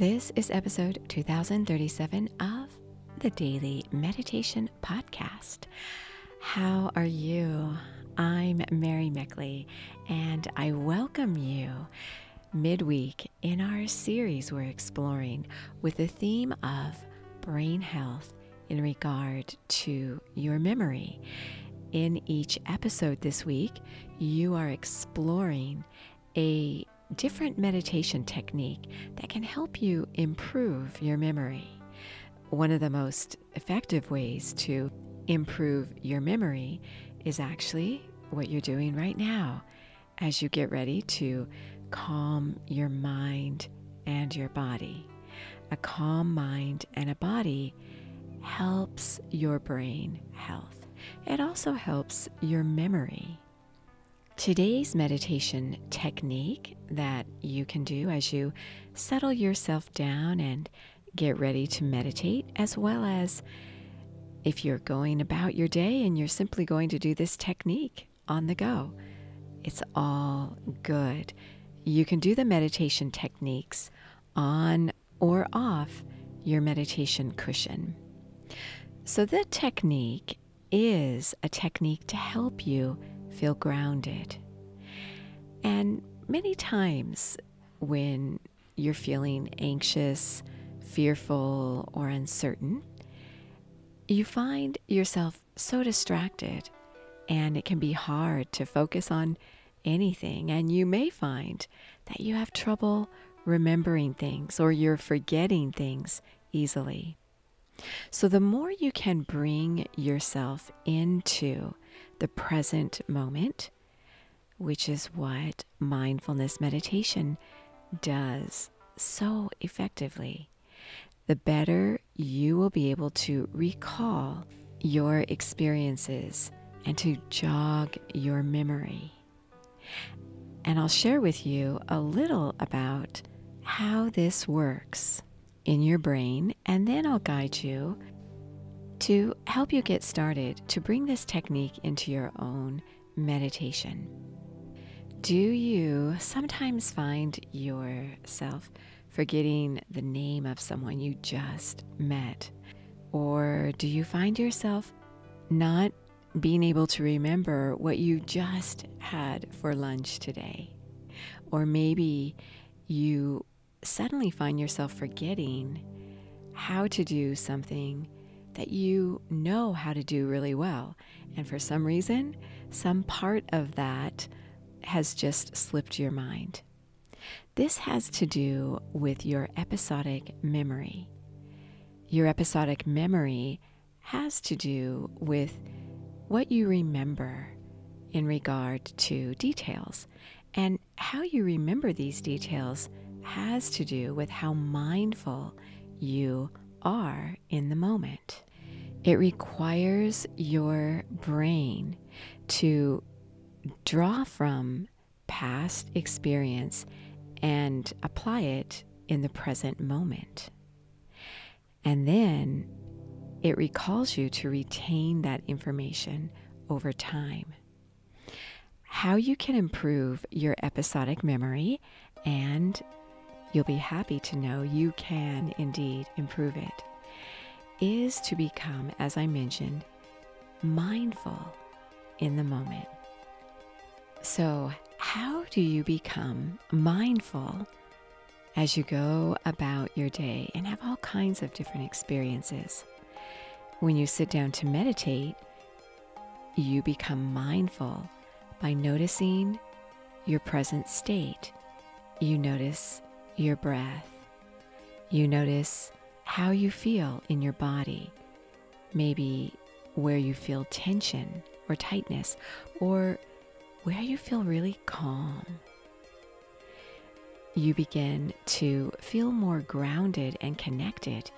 This is episode 2037 of the Daily Meditation Podcast. How are you? I'm Mary Meckley, and I welcome you midweek in our series we're exploring with the theme of brain health in regard to your memory. In each episode this week, you are exploring a different meditation technique that can help you improve your memory. One of the most effective ways to improve your memory is actually what you're doing right now as you get ready to calm your mind and your body. A calm mind and a body helps your brain health. It also helps your memory. Today's meditation technique that you can do as you settle yourself down and get ready to meditate, as well as if you're going about your day and you're simply going to do this technique on the go, it's all good. You can do the meditation techniques on or off your meditation cushion. So the technique is a technique to help you feel grounded. And many times when you're feeling anxious, fearful, or uncertain, you find yourself so distracted, and it can be hard to focus on anything. And you may find that you have trouble remembering things, or you're forgetting things easily. So the more you can bring yourself into the present moment, which is what mindfulness meditation does so effectively, the better you will be able to recall your experiences and to jog your memory. And I'll share with you a little about how this works in your brain, and then I'll guide you to help you get started to bring this technique into your own meditation. Do you sometimes find yourself forgetting the name of someone you just met? Or do you find yourself not being able to remember what you just had for lunch today? Or maybe you suddenly find yourself forgetting how to do something that you know how to do really well. And for some reason, some part of that has just slipped your mind. This has to do with your episodic memory. Your episodic memory has to do with what you remember in regard to details. And how you remember these details has to do with how mindful you are in the moment. It requires your brain to draw from past experience and apply it in the present moment. And then it recalls you to retain that information over time. How you can improve your episodic memory, and you'll be happy to know you can indeed improve it, is to become, as I mentioned, mindful in the moment. So, how do you become mindful as you go about your day and have all kinds of different experiences? When you sit down to meditate, you become mindful by noticing your present state. You notice your breath. You notice how you feel in your body, maybe where you feel tension or tightness, or where you feel really calm. You begin to feel more grounded and connected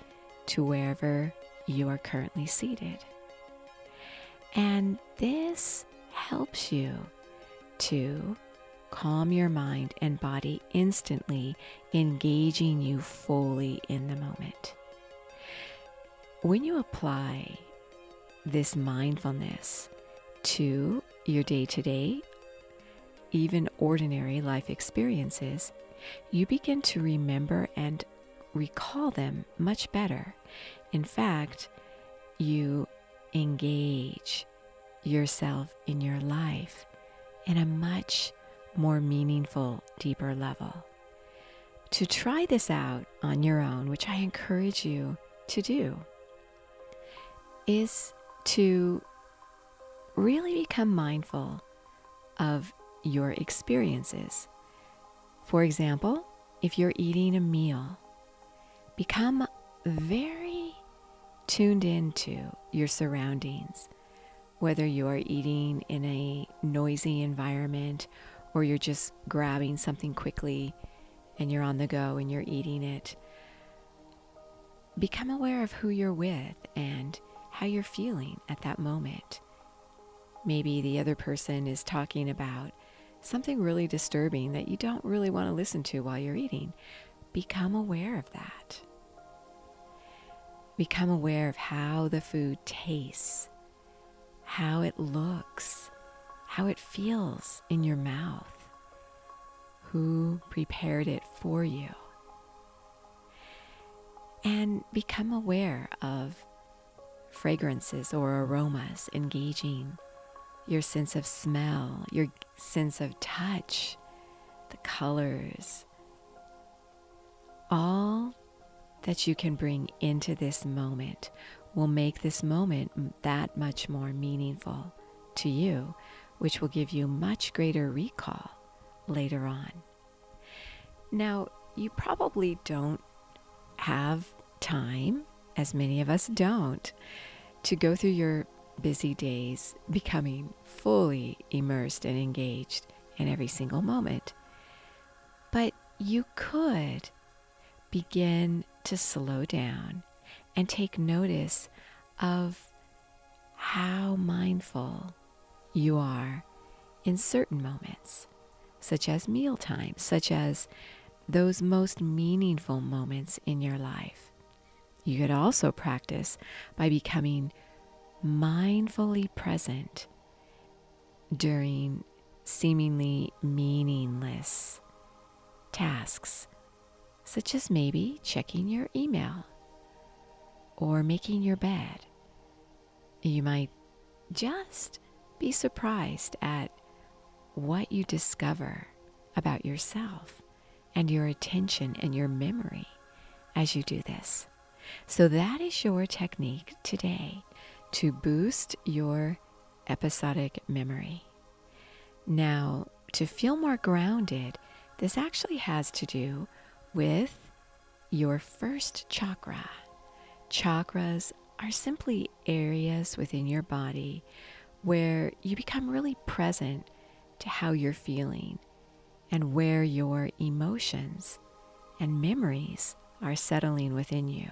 to wherever you are currently seated. And this helps you to calm your mind and body instantly, engaging you fully in the moment. When you apply this mindfulness to your day-to-day, even ordinary life experiences, you begin to remember and recall them much better. In fact, you engage yourself in your life in a much more meaningful, deeper level. To try this out on your own, which I encourage you to do, is to really become mindful of your experiences. For example, if you're eating a meal, become very tuned into your surroundings, whether you are eating in a noisy environment or you're just grabbing something quickly and you're on the go and you're eating it. Become aware of who you're with and how you're feeling at that moment. Maybe the other person is talking about something really disturbing that you don't really want to listen to while you're eating. Become aware of that. Become aware of how the food tastes, how it looks, how it feels in your mouth, who prepared it for you. And become aware of fragrances or aromas engaging your sense of smell, your sense of touch, the colors, all that you can bring into this moment will make this moment that much more meaningful to you, which will give you much greater recall later on. Now, you probably don't have time, as many of us don't, to go through your busy days becoming fully immersed and engaged in every single moment. But you could begin to slow down and take notice of how mindful you are in certain moments, such as mealtime, such as those most meaningful moments in your life. You could also practice by becoming mindfully present during seemingly meaningless tasks, such as maybe checking your email or making your bed. You might just be surprised at what you discover about yourself and your attention and your memory as you do this. So that is your technique today to boost your episodic memory. Now, to feel more grounded, this actually has to do with your first chakra. Chakras are simply areas within your body where you become really present to how you're feeling and where your emotions and memories are settling within you.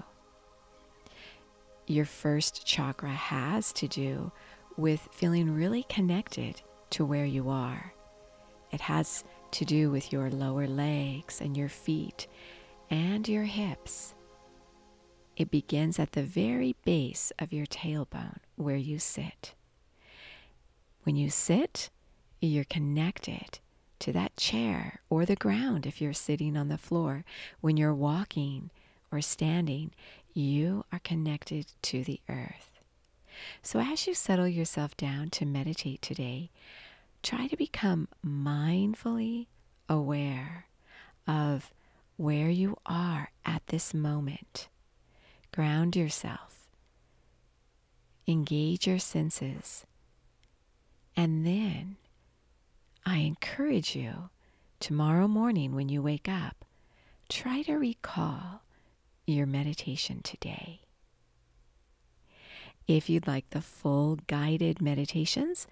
Your first chakra has to do with feeling really connected to where you are. It has to do with your lower legs and your feet and your hips. It begins at the very base of your tailbone where you sit. When you sit, you're connected to that chair or the ground if you're sitting on the floor. When you're walking or standing, you are connected to the earth. So as you settle yourself down to meditate today, try to become mindfully aware of where you are at this moment. Ground yourself. Engage your senses. And then I encourage you, tomorrow morning when you wake up, try to recall your meditation today. If you'd like the full guided meditations,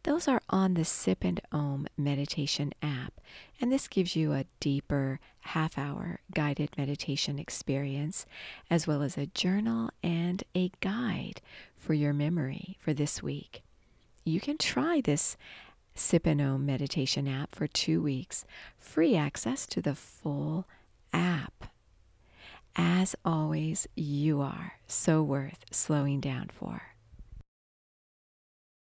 those are on the Sip and Om meditation app, and this gives you a deeper half-hour guided meditation experience, as well as a journal and a guide for your memory for this week. You can try this Sip and Om meditation app for 2 weeks, free access to the full app. As always, you are so worth slowing down for.